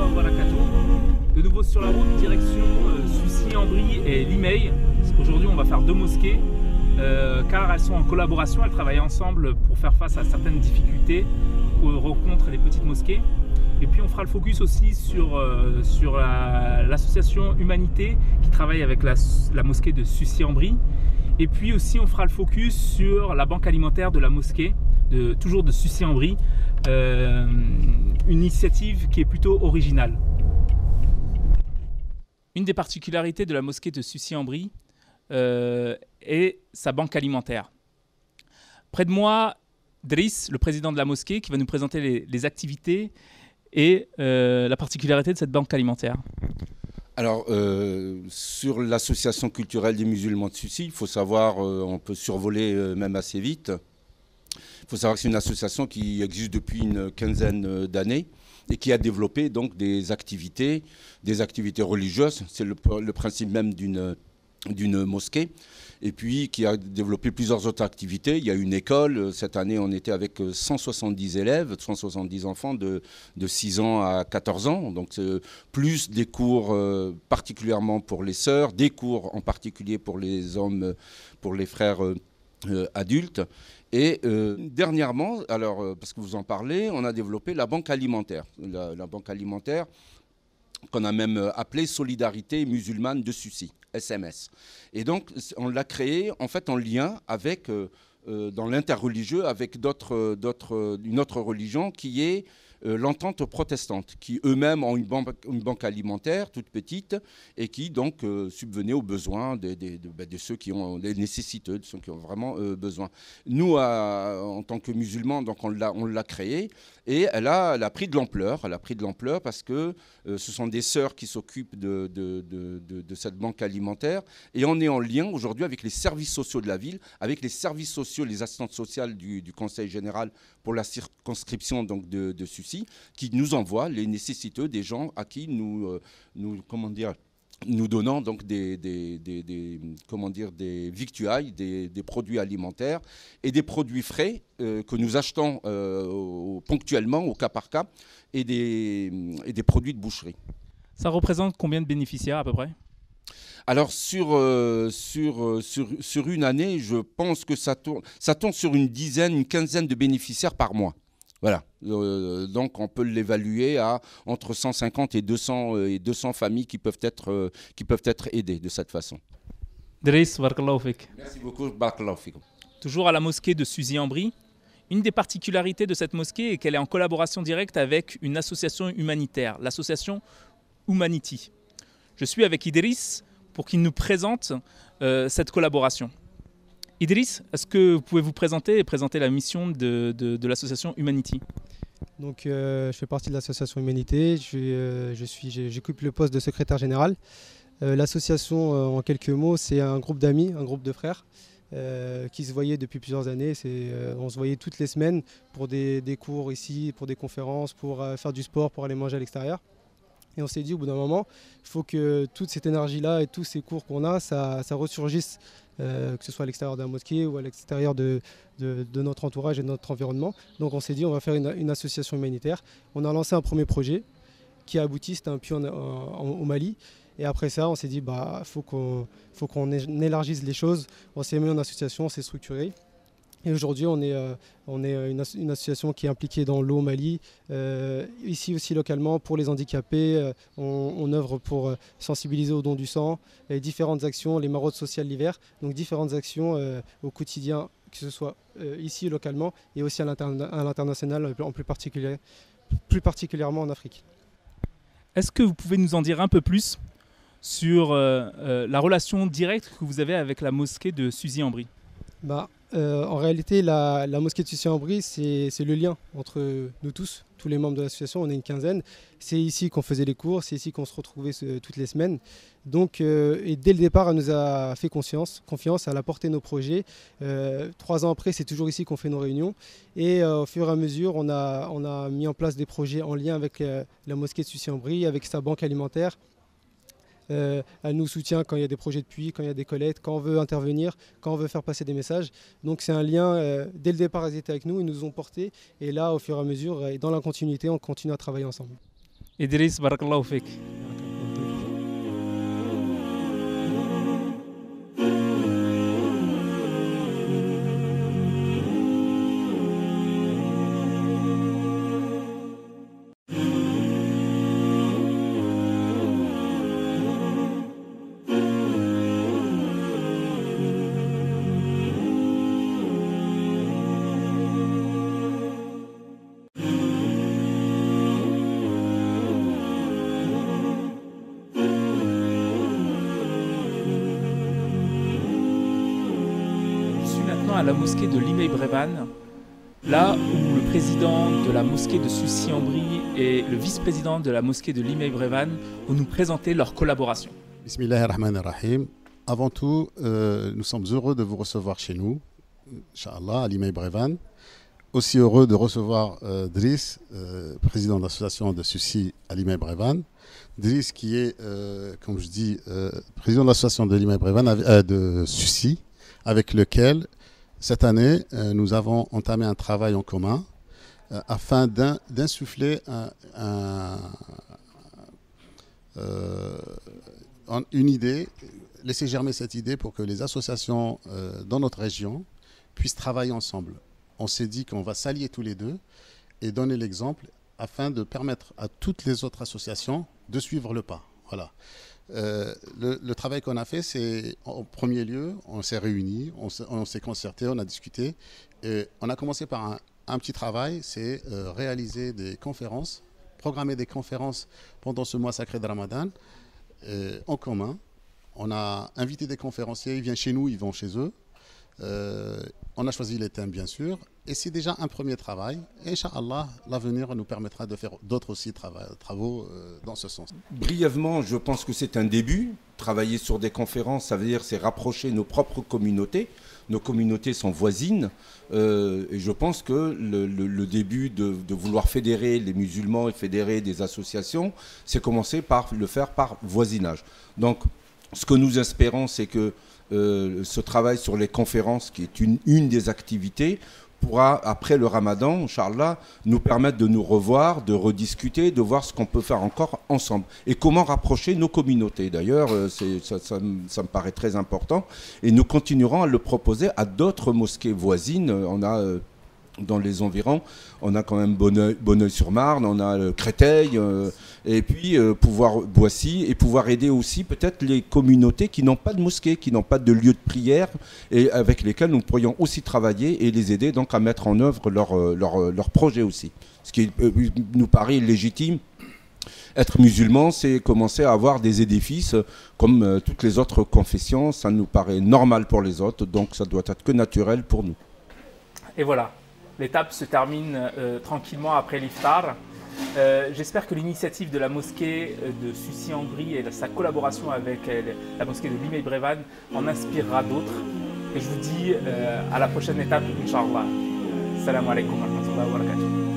wa barakatuh. De nouveau sur la route, direction Sucy-en-Brie et Limeil. Aujourd'hui, on va faire deux mosquées car elles sont en collaboration, elles travaillent ensemble pour faire face à certaines difficultés aux rencontres des petites mosquées. Et puis on fera le focus aussi sur l'association Humanité qui travaille avec la mosquée de Sucy-en-Brie. Et puis aussi on fera le focus sur la banque alimentaire de la mosquée, toujours de Sucy-en-Brie, une initiative qui est plutôt originale. Une des particularités de la mosquée de Sucy-en-Brie est sa banque alimentaire. Près de moi, Driss, le président de la mosquée, qui va nous présenter les activités et la particularité de cette banque alimentaire. Alors, sur l'association culturelle des musulmans de Sucy, il faut savoir, on peut survoler même assez vite. Il faut savoir que c'est une association qui existe depuis une quinzaine d'années et qui a développé donc des activités religieuses. C'est le principe même d'une mosquée. Et puis qui a développé plusieurs autres activités. Il y a une école, cette année on était avec 170 élèves, 170 enfants de 6 ans à 14 ans. Donc plus des cours particulièrement pour les sœurs, des cours en particulier pour les hommes, pour les frères adultes. Et dernièrement, alors, parce que vous en parlez, on a développé la banque alimentaire. La banque alimentaire qu'on a même appelée Solidarité musulmane de Sucy, SMS. Et donc, on l'a créée en fait en lien avec, dans l'interreligieux, avec une autre religion qui est l'entente protestante, qui eux-mêmes ont une banque alimentaire toute petite et qui donc subvenait aux besoins de ceux qui ont des nécessiteux, de ceux qui ont vraiment besoin. Nous, en tant que musulmans, donc on l'a créée et elle a pris de l'ampleur. Elle a pris de l'ampleur parce que ce sont des sœurs qui s'occupent de cette banque alimentaire et on est en lien aujourd'hui avec les services sociaux de la ville, avec les services sociaux, les assistantes sociales du Conseil général pour la circonscription donc de Sucy, qui nous envoie les nécessiteux des gens à qui nous donnons donc des victuailles, des produits alimentaires et des produits frais que nous achetons ponctuellement au cas par cas et des produits de boucherie. Ça représente combien de bénéficiaires à peu près ? Alors sur une année, je pense que ça tourne sur une quinzaine de bénéficiaires par mois. Voilà, donc on peut l'évaluer à entre 150 et 200 familles qui peuvent être aidées de cette façon. Driss, barakallahu fik. Merci beaucoup, barakallahu fik. Toujours à la mosquée de Sucy-en-Brie. Une des particularités de cette mosquée est qu'elle est en collaboration directe avec une association humanitaire, l'association Humanity. Je suis avec Idriss pour qu'il nous présente cette collaboration. Idriss, est-ce que vous pouvez vous présenter et présenter la mission de l'association Humanity ? Donc, je fais partie de l'association Humanité, j'occupe le poste de secrétaire général. L'association, en quelques mots, c'est un groupe d'amis, un groupe de frères qui se voyaient depuis plusieurs années. On se voyait toutes les semaines pour des cours ici, pour des conférences, pour faire du sport, pour aller manger à l'extérieur. Et on s'est dit au bout d'un moment, il faut que toute cette énergie-là et tous ces cours qu'on a, ça ressurgisse, que ce soit à l'extérieur de la mosquée ou à l'extérieur de notre entourage et de notre environnement. Donc on s'est dit on va faire une association humanitaire. On a lancé un premier projet qui a abouti, c'était un puits au Mali. Et après ça, on s'est dit faut qu'on élargisse les choses. On s'est mis en association, on s'est structuré. Et aujourd'hui, on est une association qui est impliquée dans l'eau au Mali, ici aussi localement pour les handicapés. On œuvre pour sensibiliser au don du sang, et différentes actions, les maraudes sociales l'hiver, donc différentes actions au quotidien, que ce soit ici localement et aussi à l'international, plus particulièrement en Afrique. Est-ce que vous pouvez nous en dire un peu plus sur la relation directe que vous avez avec la mosquée de Sucy-en-Brie ? En réalité, la mosquée de Sucy-en-Brie, c'est le lien entre nous tous les membres de l'association, on est une quinzaine. C'est ici qu'on faisait les cours, c'est ici qu'on se retrouvait toutes les semaines. Donc, et dès le départ, elle nous a fait confiance, elle a porté nos projets. 3 ans après, c'est toujours ici qu'on fait nos réunions. Et au fur et à mesure, on a mis en place des projets en lien avec la mosquée de Sucy-en-Brie, avec sa banque alimentaire. Elle nous soutient quand il y a des projets de puits, quand il y a des collectes, quand on veut intervenir, quand on veut faire passer des messages. Donc c'est un lien, dès le départ ils étaient avec nous, ils nous ont portés et là au fur et à mesure et dans la continuité on continue à travailler ensemble. Idriss, barakallahu fik. À la mosquée de Limay Brévannes, là où le président de la mosquée de Sucy-en-Brie et le vice-président de la mosquée de Limay Brévannes vont nous présenter leur collaboration. Bismillahirrahmanirrahim. Avant tout, nous sommes heureux de vous recevoir chez nous, Inch'Allah, à Limay Brévannes. Aussi heureux de recevoir Driss, président de l'association de Sucy à Limay Brévannes. Driss qui est, comme je dis, président de l'association de Limay Brévannes de Sucy, avec lequel cette année, nous avons entamé un travail en commun afin d'insuffler une idée, laisser germer cette idée pour que les associations dans notre région puissent travailler ensemble. On s'est dit qu'on va s'allier tous les deux et donner l'exemple afin de permettre à toutes les autres associations de suivre le pas. Voilà. Le travail qu'on a fait, c'est en premier lieu, on s'est réunis, on s'est concerté, on a discuté. Et on a commencé par un petit travail, c'est réaliser des conférences, programmer des conférences pendant ce mois sacré de Ramadan en commun. On a invité des conférenciers, ils viennent chez nous, ils vont chez eux. On a choisi les thèmes, bien sûr. Et c'est déjà un premier travail. Et Inch'Allah, l'avenir nous permettra de faire d'autres aussi travaux dans ce sens. Brièvement, je pense que c'est un début. Travailler sur des conférences, ça veut dire c'est rapprocher nos propres communautés. Nos communautés sont voisines. Et je pense que le début de vouloir fédérer les musulmans et fédérer des associations, c'est commencer par le faire par voisinage. Donc, ce que nous espérons, c'est que ce travail sur les conférences, qui est une des activités, pourra, après le Ramadan, Inch'Allah, nous permettre de nous revoir, de rediscuter, de voir ce qu'on peut faire encore ensemble. Et comment rapprocher nos communautés. D'ailleurs, ça me paraît très important. Et nous continuerons à le proposer à d'autres mosquées voisines. On a... dans les environs, on a quand même Bonneuil-sur-Marne, on a Créteil, et puis Boissy, et pouvoir aider aussi peut-être les communautés qui n'ont pas de mosquée, qui n'ont pas de lieu de prière, et avec lesquels nous pourrions aussi travailler et les aider donc à mettre en œuvre leur projet aussi. Ce qui nous paraît légitime. Être musulman, c'est commencer à avoir des édifices comme toutes les autres confessions. Ça nous paraît normal pour les autres, donc ça doit être que naturel pour nous. Et voilà. L'étape se termine tranquillement après l'iftar. J'espère que l'initiative de la mosquée de Sucy-en-Brie et sa collaboration avec la mosquée de Limay Brévannes en inspirera d'autres. Et je vous dis à la prochaine étape, Inch'Allah. Salam alaikum wa rahmatullahi wa barakatuh.